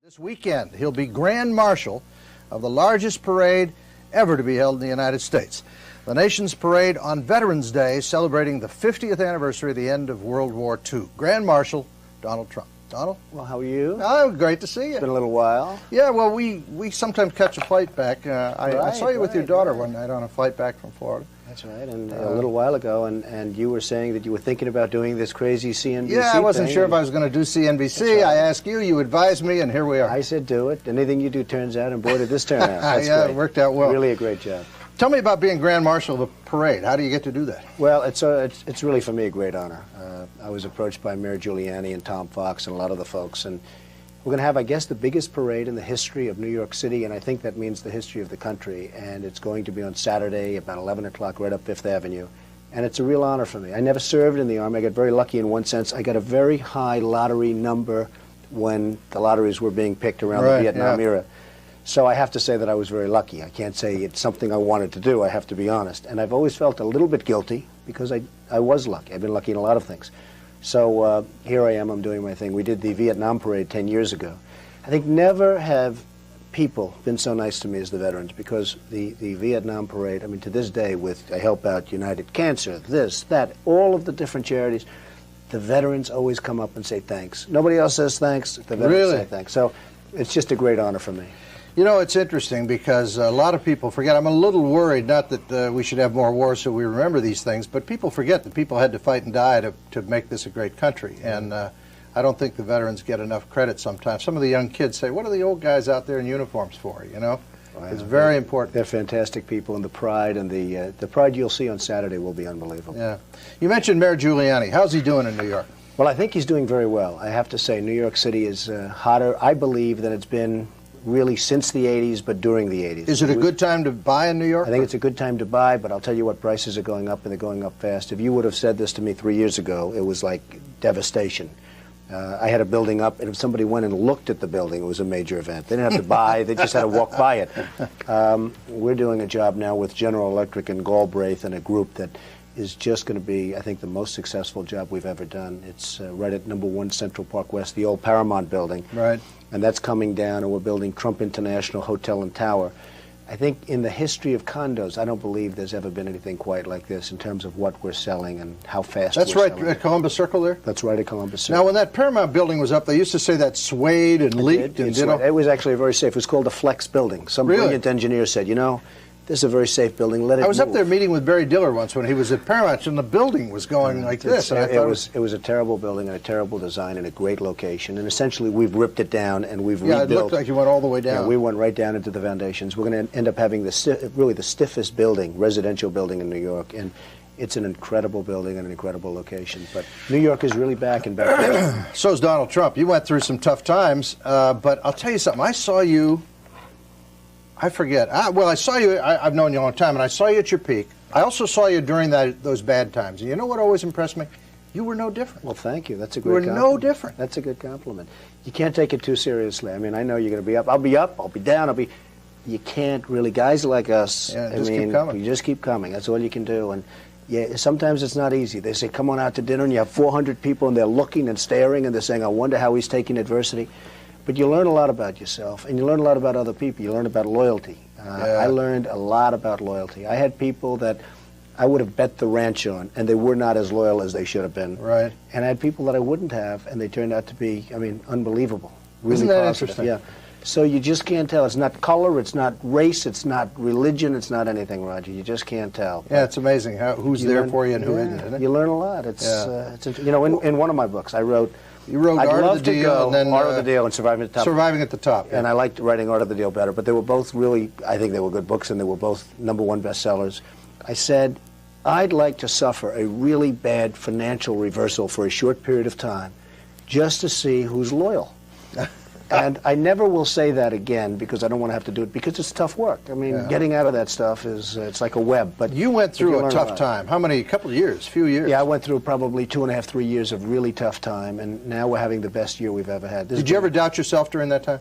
This weekend, he'll be Grand Marshal of the largest parade ever to be held in the United States. The nation's parade on Veterans Day, celebrating the 50th anniversary of the end of World War II. Grand Marshal Donald Trump. Donald? Well, how are you? Oh, great to see you. It's been a little while. Yeah, well, we sometimes catch a flight back. I saw you with your daughter one night on a flight back from Florida. That's right, and a little while ago, and you were saying that you were thinking about doing this crazy CNBC Yeah, I wasn't thing, sure if I was going to do CNBC. Right. I asked you, you advised me, and here we are. I said do it. Anything you do turns out, and boy, did this turn out. That's yeah, great. it worked out well. Really a great job. Tell me about being Grand Marshal of a parade. How do you get to do that? Well, it's really for me a great honor. I was approached by Mayor Giuliani and Tom Fox and a lot of the folks, and we're going to have, I guess, the biggest parade in the history of New York City, and I think that means the history of the country. And it's going to be on Saturday about 11 o'clock right up Fifth Avenue. And it's a real honor for me. I never served in the Army. I got very lucky in one sense. I got a very high lottery number when the lotteries were being picked around the Vietnam era. So I have to say that I was very lucky. I can't say it's something I wanted to do. I have to be honest. And I've always felt a little bit guilty because I was lucky. I've been lucky in a lot of things. So here I am, I'm doing my thing. We did the Vietnam parade 10 years ago. I think never have people been so nice to me as the veterans, because the Vietnam parade, I mean, to this day, with I help out United Cancer, this, that, all of the different charities, the veterans always come up and say thanks. Nobody else says thanks, the veterans say thanks. So it's just a great honor for me. You know, it's interesting because a lot of people forget. I'm a little worried, not that we should have more wars so we remember these things, but people forget that people had to fight and die to make this a great country. And I don't think the veterans get enough credit sometimes. Some of the young kids say, what are the old guys out there in uniforms for, you know? It's very important. They're fantastic people, and the pride you'll see on Saturday will be unbelievable. Yeah. You mentioned Mayor Giuliani. How's he doing in New York? Well, I think he's doing very well. I have to say, New York City is hotter, I believe, than it's been really since the 80s, but during the 80s. Is it a good time to buy in New York? I think it's a good time to buy, but I'll tell you what, prices are going up, and they're going up fast. If you would have said this to me 3 years ago, it was like devastation. I had a building up, and if somebody went and looked at the building, it was a major event. They didn't have to buy, they just had to walk by it. We're doing a job now with General Electric and Galbraith and a group that is just going to be, I think, the most successful job we've ever done. It's right at #1 Central Park West, the old Paramount building. Right. And that's coming down, and we're building Trump International Hotel and Tower. I think in the history of condos, I don't believe there's ever been anything quite like this in terms of what we're selling and how fast That's we're right selling. at Columbus Circle there? That's right at Columbus Circle. Now, when that Paramount building was up, they used to say that swayed and leaked. It was actually very safe. It was called the Flex building. Some brilliant engineer said, you know, this is a very safe building. Let it I was move. up there meeting with Barry Diller once when he was at Paramount, and the building was going like this. And it was a terrible building and a terrible design and a great location. And essentially, we've ripped it down and we've rebuilt. Yeah, it looked like you went all the way down. Yeah, we went right down into the foundations. We're going to end up having really the stiffest building, residential building in New York. And it's an incredible building and an incredible location. But New York is really back and back. So is Donald Trump. You went through some tough times, but I'll tell you something. I saw you. I forget. Well, I saw you. I've known you a long time, and I saw you at your peak. I also saw you during those bad times. And you know what always impressed me? You were no different. Well, thank you. That's a great compliment. You were no different. That's a good compliment. You can't take it too seriously. I mean, I know you're going to be up. I'll be up. I'll be down. You can't really. Guys like us, keep coming. You just keep coming. That's all you can do. And yeah, sometimes it's not easy. They say, come on out to dinner, and you have 400 people, and they're looking and staring, and they're saying, I wonder how he's taking adversity. But you learn a lot about yourself, and you learn a lot about other people. You learn about loyalty. I learned a lot about loyalty. I had people that I would have bet the ranch on, and they were not as loyal as they should have been. Right. And I had people that I wouldn't have, and they turned out to be, I mean, unbelievable. Really Isn't that positive. interesting? Yeah. So you just can't tell. It's not color, it's not race, it's not religion, it's not anything, Roger. You just can't tell. Yeah, it's amazing who's there for you and who isn't. You learn a lot. It's you know, in one of my books, I wrote. You wrote Art of the Deal, and then Art of the Deal and Surviving at the Top. Surviving at the Top. Yeah. And I liked writing Art of the Deal better, but they were both really, I think they were good books, and they were both #1 bestsellers. I said, I'd like to suffer a really bad financial reversal for a short period of time just to see who's loyal. And I never will say that again because I don't want to have to do it because it's tough work. I mean, getting out of that stuff is, it's like a web. But you went through a tough time. How many? A couple of years? Few years? Yeah, I went through probably 2.5, 3 years of really tough time, and now we're having the best year we've ever had. Did you ever doubt yourself during that time?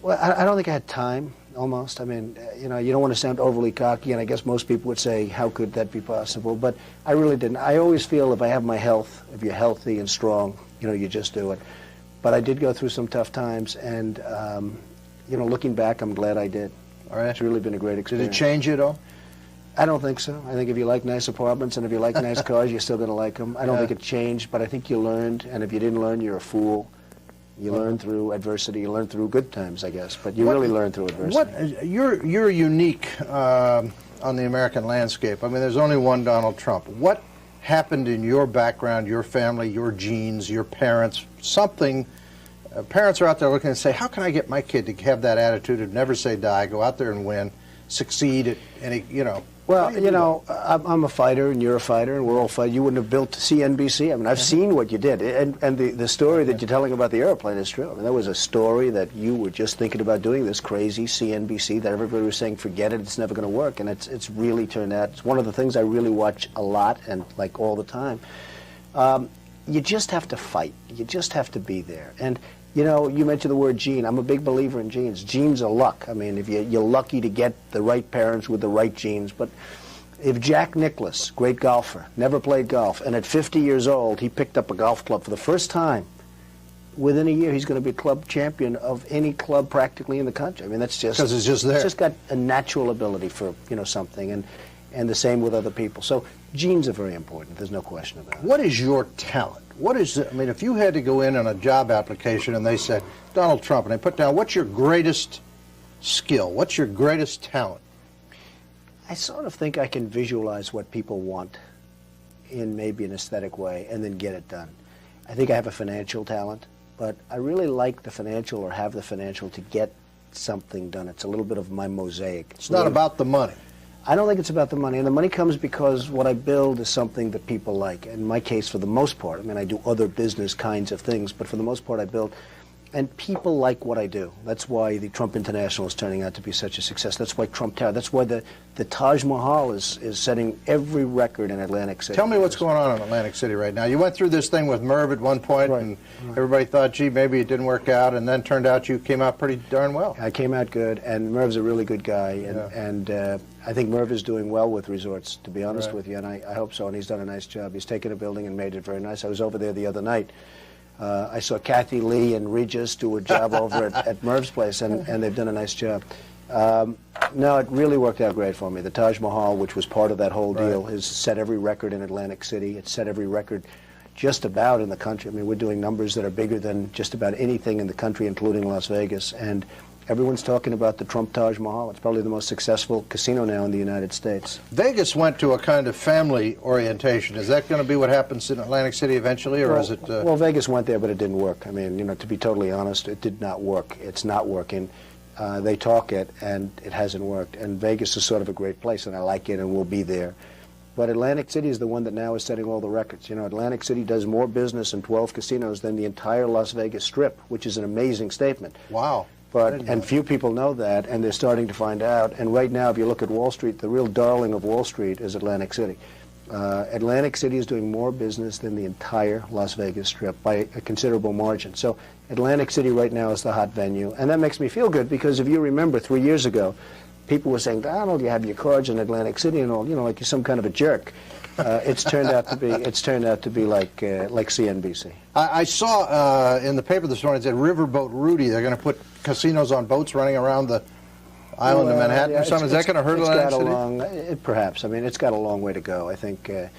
Well, I don't think I had time, almost. I mean, you know, you don't want to sound overly cocky, and I guess most people would say, how could that be possible? But I really didn't. I always feel if I have my health, if you're healthy and strong, you know, you just do it. But I did go through some tough times, and you know, looking back, I'm glad I did. All right. It's really been a great experience. Did it change you at all? I don't think so. I think if you like nice apartments and if you like nice cars, you're still going to like them. I don't think it changed, but I think you learned, and if you didn't learn, you're a fool. You learn through adversity. You learn through good times, I guess, but you really learn through adversity. You're unique on the American landscape. I mean, there's only one Donald Trump. What happened in your background, your family, your genes, your parents, something? Parents are out there looking and say, how can I get my kid to have that attitude of never say die, go out there and win, succeed at any, you know? Well, you know, I'm a fighter, and you're a fighter, and we're all fighters. You wouldn't have built CNBC. I mean, I've seen what you did, and the story that you're telling about the airplane is true. I mean, that was a story that you were just thinking about doing, this crazy CNBC that everybody was saying, forget it, it's never going to work, and it's really turned out. It's one of the things I really watch a lot and like all the time. You just have to fight. You just have to be there. And you know, you mentioned the word gene. I'm a big believer in genes. Genes are luck. I mean, if you're lucky to get the right parents with the right genes. But if Jack Nicklaus, great golfer, never played golf, and at 50 years old, he picked up a golf club for the first time, within a year, he's going to be club champion of any club practically in the country. I mean, that's just... Because it's just there. It's just got a natural ability for, you know, something, and the same with other people. So genes are very important. There's no question about it. What is your talent? What is it? I mean, if you had to go in on a job application and they said, Donald Trump, and they put down, what's your greatest skill? What's your greatest talent? I sort of think I can visualize what people want in maybe an aesthetic way and then get it done. I think I have a financial talent, but I really like the financial or have the financial to get something done. It's a little bit of my mosaic. It's not about the money. I don't think it's about the money, and the money comes because what I build is something that people like. In my case, for the most part, I mean, I do other business kinds of things, but for the most part I build, and people like what I do. That's why the Trump International is turning out to be such a success. That's why Trump Tower, that's why the Taj Mahal is setting every record in Atlantic City. Tell me what's going on in Atlantic City right now. You went through this thing with Merv at one point, and everybody thought, gee, maybe it didn't work out, and then turned out you came out pretty darn well. I came out good, and Merv's a really good guy, and I think Merv is doing well with resorts, to be honest with you, and I hope so, and he's done a nice job. He's taken a building and made it very nice. I was over there the other night. I saw Kathy Lee and Regis do a job over at Merv's place, and they've done a nice job. No, it really worked out great for me. The Taj Mahal, which was part of that whole deal, has set every record in Atlantic City. It's set every record just about in the country. I mean, we're doing numbers that are bigger than just about anything in the country, including Las Vegas. And everyone's talking about the Trump Taj Mahal. It's probably the most successful casino now in the United States. Vegas went to a kind of family orientation. Is that going to be what happens in Atlantic City eventually, or is it... Well, Vegas went there, but it didn't work. I mean, you know, to be totally honest, it did not work. It's not working. They talk it, and it hasn't worked. And Vegas is sort of a great place, and I like it, and we'll be there. But Atlantic City is the one that now is setting all the records. You know, Atlantic City does more business in 12 casinos than the entire Las Vegas Strip, which is an amazing statement. Wow. And few people know that, and they're starting to find out. And right now, if you look at Wall Street, the real darling of Wall Street is Atlantic City. Atlantic City is doing more business than the entire Las Vegas Strip by a considerable margin. So Atlantic City right now is the hot venue, and that makes me feel good because if you remember 3 years ago, people were saying, Donald, you have your cards in Atlantic City and all, you know, like you're some kind of a jerk. It's turned out to be like CNBC. I saw in the paper this morning it said Riverboat Rudy. They're going to put casinos on boats running around the island of Manhattan or something. Is that going to hurt Atlantic City? Perhaps. I mean, it's got a long way to go. I think, you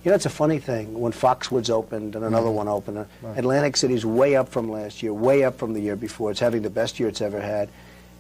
know, it's a funny thing. When Foxwoods opened and another one opened, Atlantic City's way up from last year, way up from the year before. It's having the best year it's ever had.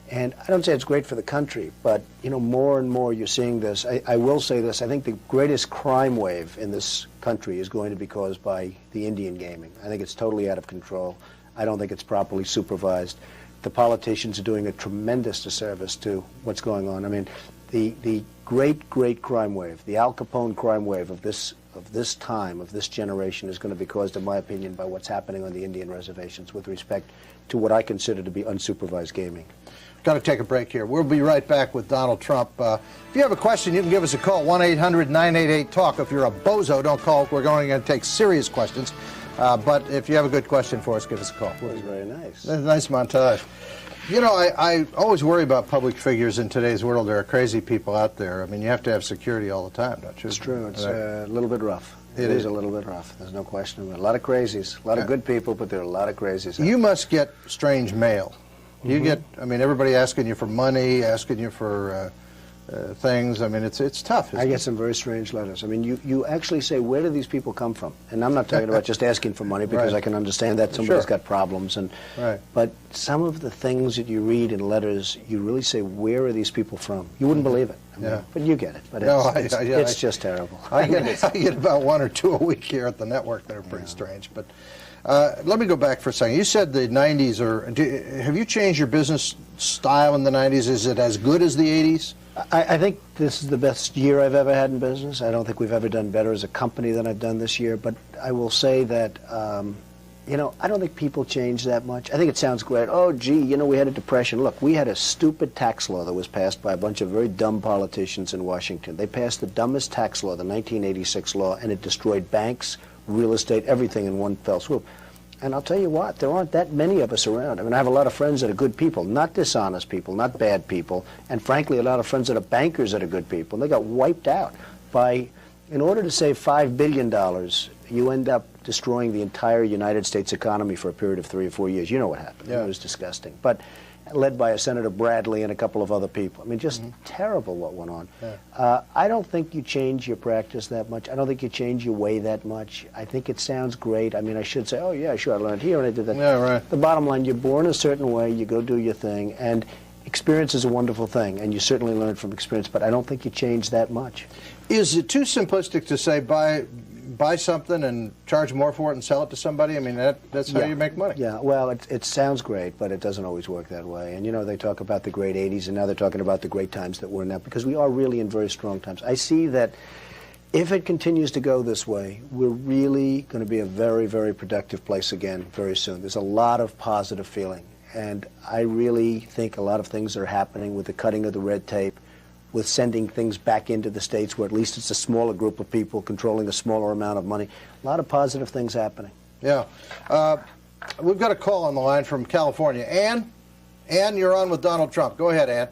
And I don't say it's great for the country, but, you know, more and more you're seeing this. I will say this. I think the greatest crime wave in this country is going to be caused by the Indian gaming. I think it's totally out of control. I don't think it's properly supervised. The politicians are doing a tremendous disservice to what's going on. I mean, the great crime wave, the Al Capone crime wave of this time, of this generation, is going to be caused, in my opinion, by what's happening on the Indian reservations with respect to what I consider to be unsupervised gaming. Got to take a break here. We'll be right back with Donald Trump. If you have a question, you can give us a call, 1-800-988-TALK. If you're a bozo, don't call. We're going to take serious questions. But if you have a good question for us, give us a call. That was very nice. That's a nice montage. You know, I always worry about public figures in today's world. There are crazy people out there. I mean, you have to have security all the time, don't you? It's true. It's a little bit rough. It is a little bit rough. There's no question about it. A lot of crazies, a lot of good people, but there are a lot of crazies. You must get strange mail. You get, I mean, everybody asking you for money, asking you for things. I mean, it's tough. I get some very strange letters. I mean, you actually say, where do these people come from? And I'm not talking about just asking for money, because I can understand that somebody's got problems. But some of the things that you read in letters, you really say, where are these people from? You wouldn't believe it. I mean, but you get it. But it's just terrible. I get about 1 or 2 a week here at the network that are pretty strange. But let me go back for a second. You said the 90s have you changed your business style in the 90s? Is it as good as the 80s? I think this is the best year I've ever had in business. I don't think we've ever done better as a company than I've done this year. But I will say that, you know, I don't think people change that much. I think it sounds great. Oh, gee, you know, we had a depression. Look, we had a stupid tax law that was passed by a bunch of very dumb politicians in Washington. They passed the dumbest tax law, the 1986 law, and it destroyed banks, real estate, everything in one fell swoop. And I'll tell you what, there aren't that many of us around. I mean, I have a lot of friends that are good people, not dishonest people, not bad people, and frankly, a lot of friends that are bankers that are good people. And they got wiped out by, in order to save $5 billion, you end up destroying the entire United States economy for a period of 3 or 4 years. You know what happened. It was disgusting. But led by a Senator Bradley and a couple of other people. I mean, just terrible what went on. I don't think you change your practice that much. I don't think you change your way that much. I think it sounds great. I mean, I should say, oh, yeah, sure, I learned here and I did that. Yeah, right. The bottom line, you're born a certain way, you go do your thing, and experience is a wonderful thing, and you certainly learn from experience, but I don't think you change that much. Is it too simplistic to say buy something and charge more for it and sell it to somebody? I mean, that's how you make money. Yeah, well, it sounds great, but it doesn't always work that way. And, you know, they talk about the great 80s, and now they're talking about the great times that we're in now, because we are really in very strong times. I see that if it continues to go this way, we're really going to be a very, very productive place again very soon. There's a lot of positive feeling, and I really think a lot of things are happening with the cutting of the red tape, with sending things back into the States where at least it's a smaller group of people controlling a smaller amount of money. A lot of positive things happening. Yeah. We've got a call on the line from California. Ann? Ann, you're on with Donald Trump. Go ahead, Ann.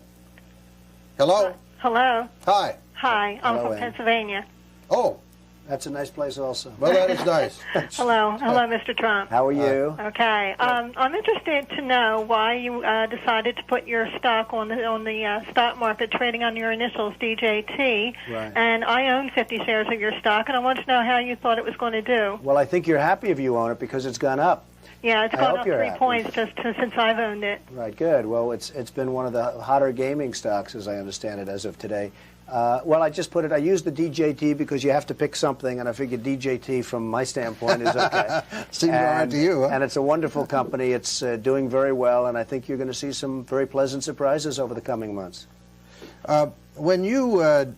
Hello? Hello. Hi. Hi. I'm Hello, from Ann. Pennsylvania. Oh. That's a nice place also. Well, that is nice. Hello. Hello, Mr. Trump. How are you? Okay. I'm interested to know why you decided to put your stock on the stock market, trading on your initials, DJT. Right. And I own 50 shares of your stock, and I want to know how you thought it was going to do. Well, I think you're happy if you own it because it's gone up. Yeah, it's I gone hope up you're 3 happy. points just since I've owned it. Right, good. Well, it's been one of the hotter gaming stocks, as I understand it, as of today. Well, I just put it, I used the DJT because you have to pick something, and I figured DJT, from my standpoint, is okay. Seems all right to you, huh? And it's a wonderful company. It's doing very well, and I think you're going to see some very pleasant surprises over the coming months. When you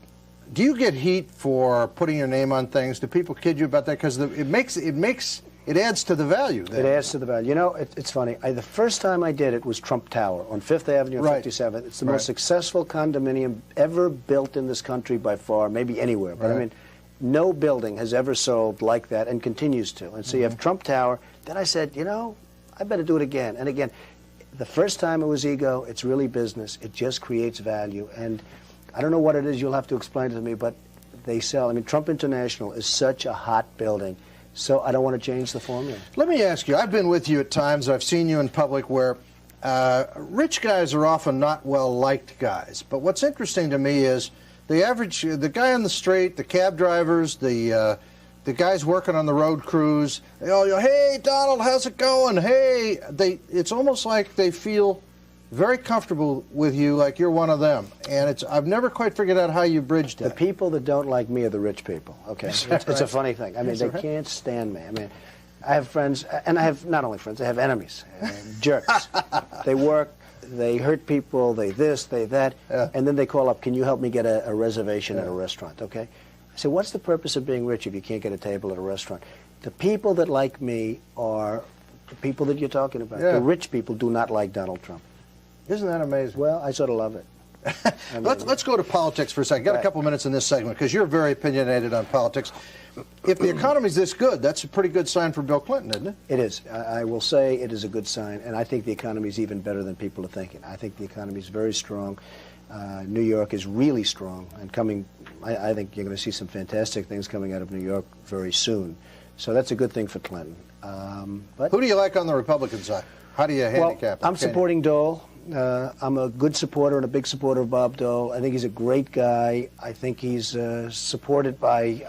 do you get heat for putting your name on things? Do people kid you about that? Because it adds to the value. Then. It adds to the value. You know, it's funny. The first time I did it was Trump Tower on 5th Avenue and 57th. It's the most successful condominium ever built in this country by far, maybe anywhere. But I mean, no building has ever sold like that and continues to. And so you have Trump Tower. Then I said, you know, I better do it again. And again, the first time it was ego. It's really business. It just creates value. And I don't know what it is. You'll have to explain it to me. But they sell. I mean, Trump International is such a hot building. So I don't want to change the formula. Let me ask you, I've been with you at times, I've seen you in public where rich guys are often not well-liked guys. But what's interesting to me is the guy on the street, the cab drivers, the guys working on the road crews, they all go, hey, Donald, how's it going? Hey, it's almost like they feel very comfortable with you, like you're one of them. And I've never quite figured out how you bridge that. The people that don't like me are the rich people, okay? It's a funny thing. I mean, they can't stand me. I mean, I have friends, and I have not only friends, I have enemies, jerks. They work, they hurt people, they this, they that, and then they call up, can you help me get a reservation at a restaurant, okay? I say, what's the purpose of being rich if you can't get a table at a restaurant? The people that like me are the people that you're talking about. The rich people do not like Donald Trump. Isn't that amazing? Well, I sort of love it. Let's go to politics for a second. Got a couple minutes in this segment because you're very opinionated on politics. If the economy's this good, that's a pretty good sign for Bill Clinton, isn't it? It is. I will say it is a good sign, and I think the economy is even better than people are thinking. I think the economy is very strong. New York is really strong, and coming. I think you're going to see some fantastic things coming out of New York very soon. So that's a good thing for Clinton. But who do you like on the Republican side? How do you handicap it? I'm supporting Dole. I'm a good supporter and a big supporter of Bob Dole. I think he's a great guy. I think he's supported by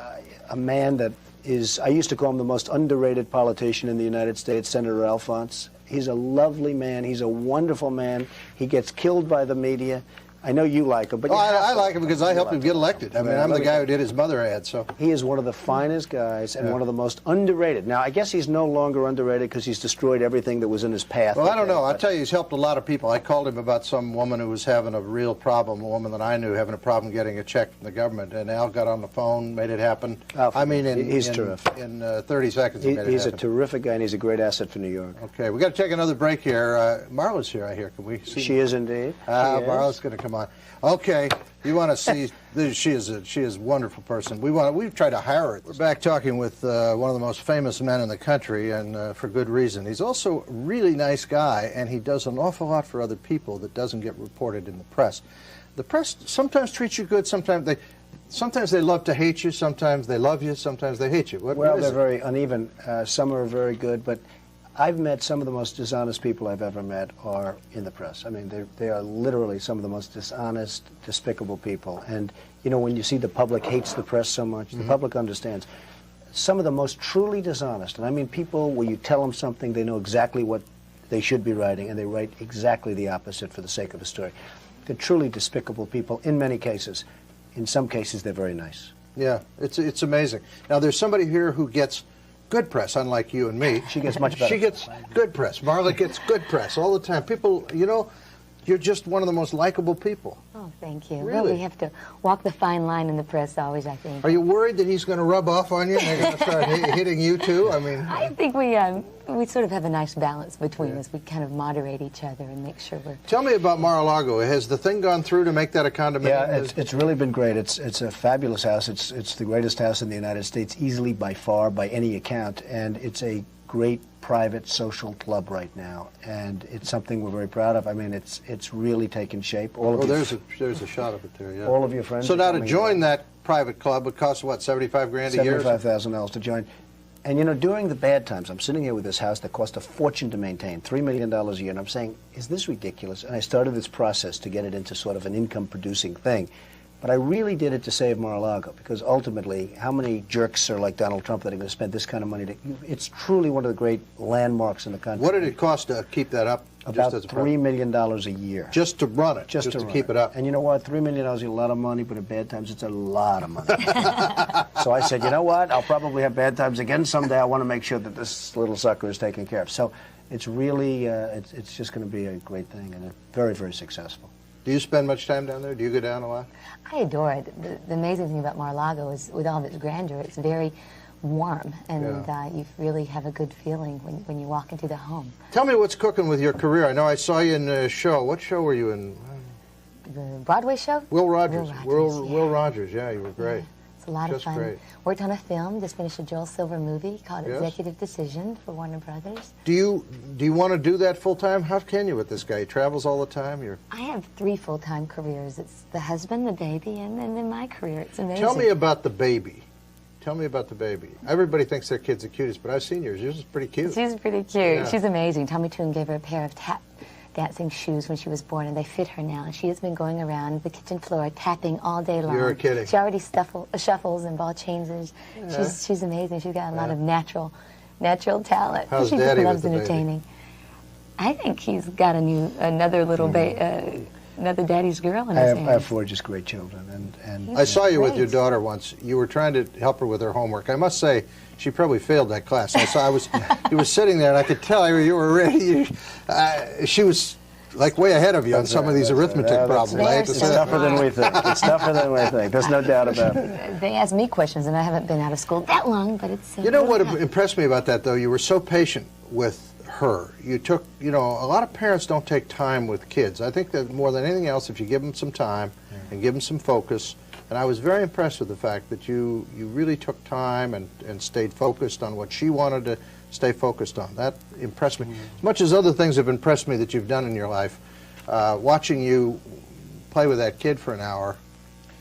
a man that is, I used to call him the most underrated politician in the United States, Senator Alphonse. He's a lovely man. He's a wonderful man. He gets killed by the media. I know you like him, but I like him because I helped him get elected. I mean, I'm the guy who did his mother ad. So he is one of the finest guys and one of the most underrated. Now, I guess he's no longer underrated because he's destroyed everything that was in his path. Well, I don't know. I'll tell you, he's helped a lot of people. I called him about some woman who was having a real problem, a woman that I knew having a problem getting a check from the government, and Al got on the phone, made it happen. I mean, he's terrific. In 30 seconds, he made it he's happen. a terrific guy, and he's a great asset for New York. Okay, we got to take another break here. Marla's here, I hear. Can we see? She is indeed. Marla's going to come on. Okay, you want to see? She is a wonderful person. We've tried to hire her. We're back talking with one of the most famous men in the country, and for good reason. He's also a really nice guy, and he does an awful lot for other people that doesn't get reported in the press. The press sometimes treats you good. Sometimes they love to hate you. Sometimes they love you. Sometimes they hate you. Well, they're very uneven. Some are very good, but I've met some of the most dishonest people I've ever met are in the press. I mean, they are literally some of the most dishonest, despicable people. And, you know, when you see the public hates the press so much, the public understands. Some of the most truly dishonest, and I mean people where you tell them something, they know exactly what they should be writing, and they write exactly the opposite for the sake of a story. They're truly despicable people in many cases. In some cases, they're very nice. Yeah, it's amazing. Now, there's somebody here who gets good press, unlike you and me. She gets much better. She gets good press. Marla gets good press all the time. People, you know, you're just one of the most likable people. Oh, thank you. Really? Well, we have to walk the fine line in the press always, I think. Are you worried that he's going to rub off on you and they're going to start hitting you too? I mean, I think we sort of have a nice balance between us. We kind of moderate each other and make sure we're... Tell me about Mar-a-Lago. Has the thing gone through to make that a condominium? Yeah, it's really been great. It's a fabulous house. It's the greatest house in the United States, easily by far, by any account, and it's a great private social club right now, and it's something we're very proud of. I mean, it's really taken shape. There's a shot of it there. Yeah. All of your friends. So now to join that private club would cost what, $75 grand a year? $75,000 to join. And you know, during the bad times, I'm sitting here with this house that cost a fortune to maintain, $3 million a year, and I'm saying, is this ridiculous? And I started this process to get it into sort of an income-producing thing. But I really did it to save Mar-a-Lago, because ultimately, how many jerks are like Donald Trump that are going to spend this kind of money? It's truly one of the great landmarks in the country. What did it cost to keep that up? About $3 million a year. Just to run it, just to keep it up. And you know what? $3 million is a lot of money, but at bad times, it's a lot of money. So I said, you know what? I'll probably have bad times again someday. I want to make sure that this little sucker is taken care of. So it's really, it's just going to be a great thing, and very, very successful. Do you spend much time down there? Do you go down a lot? I adore it. The amazing thing about Mar-a-Lago is, with all of its grandeur, it's very warm, and you really have a good feeling when you walk into the home. Tell me what's cooking with your career. I know I saw you in a show. What show were you in? The Broadway show? Will Rogers. Will Rogers, yeah, you were great. Yeah. It's a lot of fun. Great. Worked on a film, just finished a Joel Silver movie called Executive Decision for Warner Brothers. Do you want to do that full time? How can you with this guy? He travels all the time. I have 3 full-time careers. It's the husband, the baby, and then my career. It's amazing. Tell me about the baby. Tell me about the baby. Everybody thinks their kid's the cutest, but I've seen yours. Yours is pretty cute. She's pretty cute. Yeah. She's amazing. Tommy Toon gave her a pair of tap dancing shoes when she was born, and they fit her now. And she has been going around the kitchen floor tapping all day long. You're kidding. She already shuffles and ball changes. Yeah. She's amazing. She's got a lot of natural talent. How's she Daddy loves with the entertaining. baby? I think he's got another little another daddy's girl in his hands. I have 4 just great children, and I saw you with your daughter once. You were trying to help her with her homework. I must say, she probably failed that class. You were sitting there, and I could tell you were ready. She was like way ahead of you on some of these arithmetic problems. It's tougher than we think. It's tougher than we think. There's no doubt about it. They ask me questions, and I haven't been out of school that long, but it's... You know what impressed me about that, though? You were so patient with her. You took, you know, a lot of parents don't take time with kids. I think that more than anything else, if you give them some time and give them some focus, and I was very impressed with the fact that you really took time and stayed focused on what she wanted to stay focused on. That impressed me. As much as other things have impressed me that you've done in your life, watching you play with that kid for an hour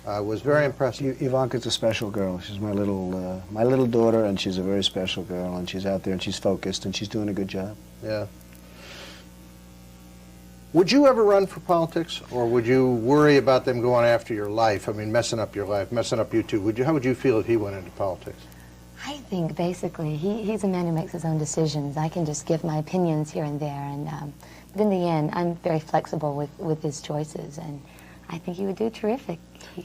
was very impressive. Ivanka's a special girl. She's my little daughter, and she's a very special girl, and she's out there, and she's focused, and she's doing a good job. Yeah. Would you ever run for politics, or would you worry about them going after your life? I mean, messing up your life, messing up you too. How would you feel if he went into politics? I think basically he's a man who makes his own decisions. I can just give my opinions here and there, and but in the end, I'm very flexible with his choices, and I think he would do terrific.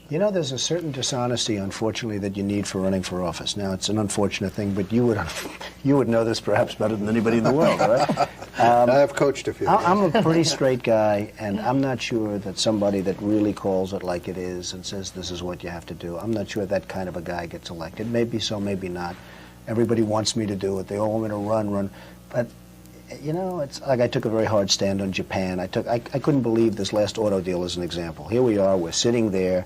You know, there's a certain dishonesty, unfortunately, that you need for running for office. Now, it's an unfortunate thing, but you would know this perhaps better than anybody in the world, right? I've coached a few. I'm a pretty straight guy, and I'm not sure that somebody that really calls it like it is and says this is what you have to do, I'm not sure that kind of a guy gets elected. Maybe so, maybe not. Everybody wants me to do it. They all want me to run. But, you know, it's like I took a very hard stand on Japan. I couldn't believe this last auto deal as an example. Here we are, we're sitting there.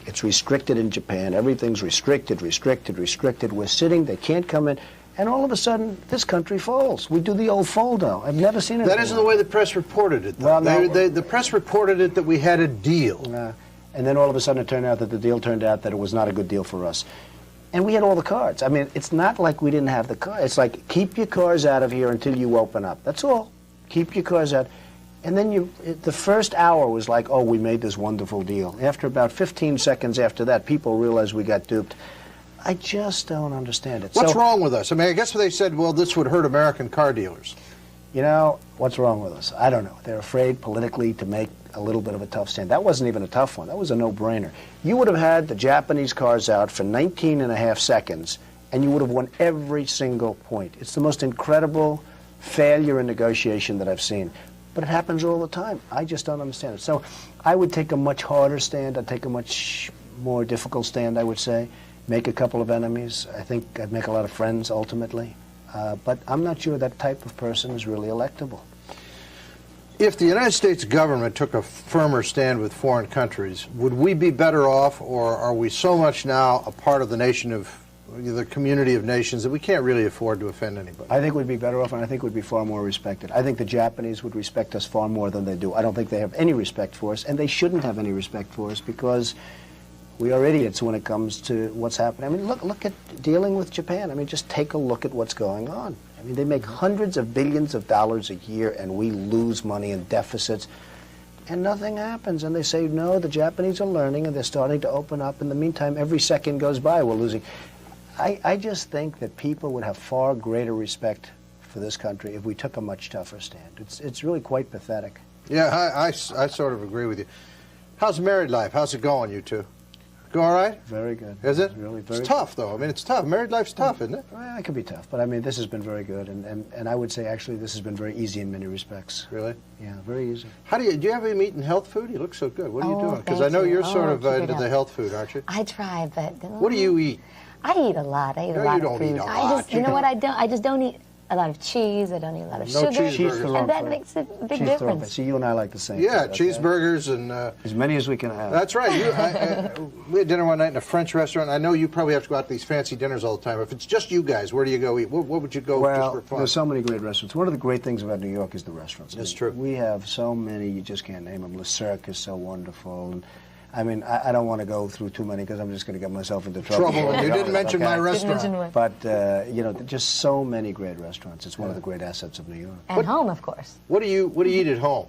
It's restricted in Japan. Everything's restricted. We're sitting, they can't come in. And all of a sudden, this country folds. We do the old fold-out. I've never seen it. That isn't the way the press reported it, though. Well, no, the press reported it that we had a deal. And then all of a sudden it turned out that the deal turned out that it was not a good deal for us. And we had all the cards. I mean, it's not like we didn't have the cards. It's like, keep your cars out of here until you open up. That's all. Keep your cars out. And then the first hour was like, oh, we made this wonderful deal. After about 15 seconds after that, people realized we got duped. I just don't understand it. What's wrong with us? I mean, I guess they said, well, this would hurt American car dealers. You know, what's wrong with us? I don't know. They're afraid politically to make a little bit of a tough stand. That wasn't even a tough one. That was a no-brainer. You would have had the Japanese cars out for 19 and a half seconds, and you would have won every single point. It's the most incredible failure in negotiation that I've seen. But it happens all the time. I just don't understand it. So I would take a much harder stand. I'd take a much more difficult stand, I would say. Make a couple of enemies. I think I'd make a lot of friends, ultimately. But I'm not sure that type of person is really electable. If the United States government took a firmer stand with foreign countries, would we be better off, or are we so much now a part of the nation of the community of nations that we can't really afford to offend anybody? I think we'd be better off, and I think we'd be far more respected. I think the Japanese would respect us far more than they do. I don't think they have any respect for us, and they shouldn't have any respect for us, because we are idiots when it comes to what's happening. I mean, look at dealing with Japan. I mean, just take a look at what's going on. I mean, they make hundreds of billions of dollars a year, and we lose money in deficits, and nothing happens. And they say, no, the Japanese are learning, and they're starting to open up. In the meantime, every second goes by, we're losing. I just think that people would have far greater respect for this country if we took a much tougher stand. It's really quite pathetic. Yeah, I sort of agree with you. How's married life? How's it going, you two? Go all right? Very good. Is it? It's really very It's tough, though. I mean, it's tough. Married life's tough, isn't it? Well, it can be tough, but I mean, this has been very good, and I would say, actually, this has been very easy in many respects. Really? Yeah, very easy. Do you have him eating health food? You look so good. What are you Oh, doing? Because thank I know you. you're sort Oh, of keep it into up. the health food, aren't you? I try, but What do you eat? I eat a lot. I eat No, a lot you of don't eat food. a I lot. just, you know what? I just don't eat a lot of cheese. I don't eat a lot of No sugar, cheeseburgers. and that makes a big Cheese difference. throwback. See, you and I like the same. Yeah, food, okay? cheeseburgers and... As many as we can have. That's right. We had dinner one night in a French restaurant. I know you probably have to go out to these fancy dinners all the time. If it's just you guys, where do you go eat? What would you go just for Well, fun? there's so many great restaurants. One of the great things about New York is the restaurants. That's true. We have so many, you just can't name them. Le Cirque is so wonderful. And, I mean, I don't want to go through too many because I'm just going to get myself into trouble. You didn't mention my restaurant. Didn't mention it. But, you know, just so many great restaurants. It's one of the great assets of New York. And home, of course. What do you eat at home?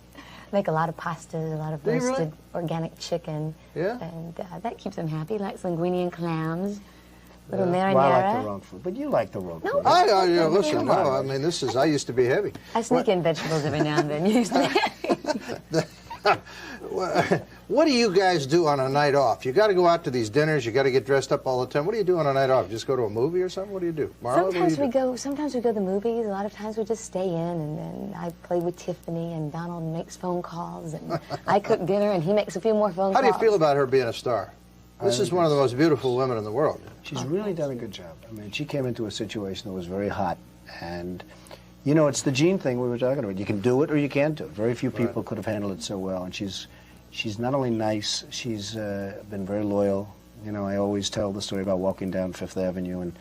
Make a lot of pastas, a lot of Do you roasted really? organic chicken. Yeah? And that keeps them happy. Like linguine and clams, little marinara. Well, I like the wrong food, but you like the wrong No, food. Listen, no, I mean, I used to be heavy. I sneak in vegetables every now and then. Usually. What do you guys do on a night off? You got to go out to these dinners. You got to get dressed up all the time. What do you do on a night off? Just go to a movie or something? What do you do, Marla? what do Sometimes you we do? go. Sometimes we go to the movies. A lot of times we just stay in, and then I play with Tiffany, and Donald makes phone calls, and I cook dinner, and he makes a few more phone How calls. do you feel about her being a star? This is one of the most beautiful women in the world. She's really done a good job. I mean, she came into a situation that was very hot, and You know, it's the gene thing we were talking about. You can do it or you can't do it. Very few people could have handled it so well. And she's not only nice, she's been very loyal. You know, I always tell the story about walking down Fifth Avenue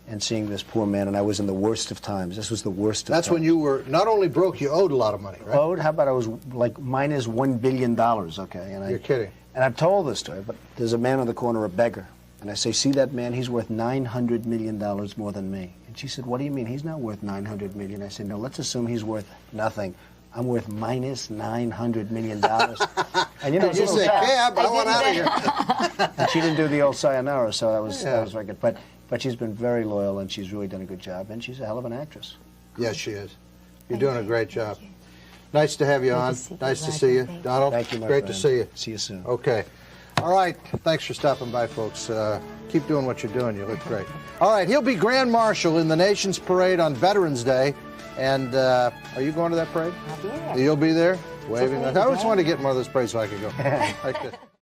and seeing this poor man, and I was in the worst of times. This was the worst of times. That's when you were not only broke, you owed a lot of money, right? Owed? How about I was like minus $1 billion, okay? And You're kidding. And I've told this story, but there's a man on the corner, a beggar. And I say, see that man? He's worth $900 million more than me. And she said, what do you mean? He's not worth $900 million. I said, no, let's assume he's worth nothing. I'm worth minus $900 million. And you know, you say, cab, I want out of here. And she didn't do the old sayonara, so that was very good. But she's been very loyal, and she's really done a good job, and she's a hell of an actress. Yes, she is. You're doing a great job. Nice to have you on. Nice to see you. Donald, Thank you, my great friend. to see you. See you soon. Okay. All right. Thanks for stopping by, folks. Keep doing what you're doing. You look great. All right. He'll be Grand Marshal in the nation's parade on Veterans Day. And are you going to that parade? I'll be there. You'll be there? Waving. It's a I always day. wanted to get in one of those parades so I could go. Like this.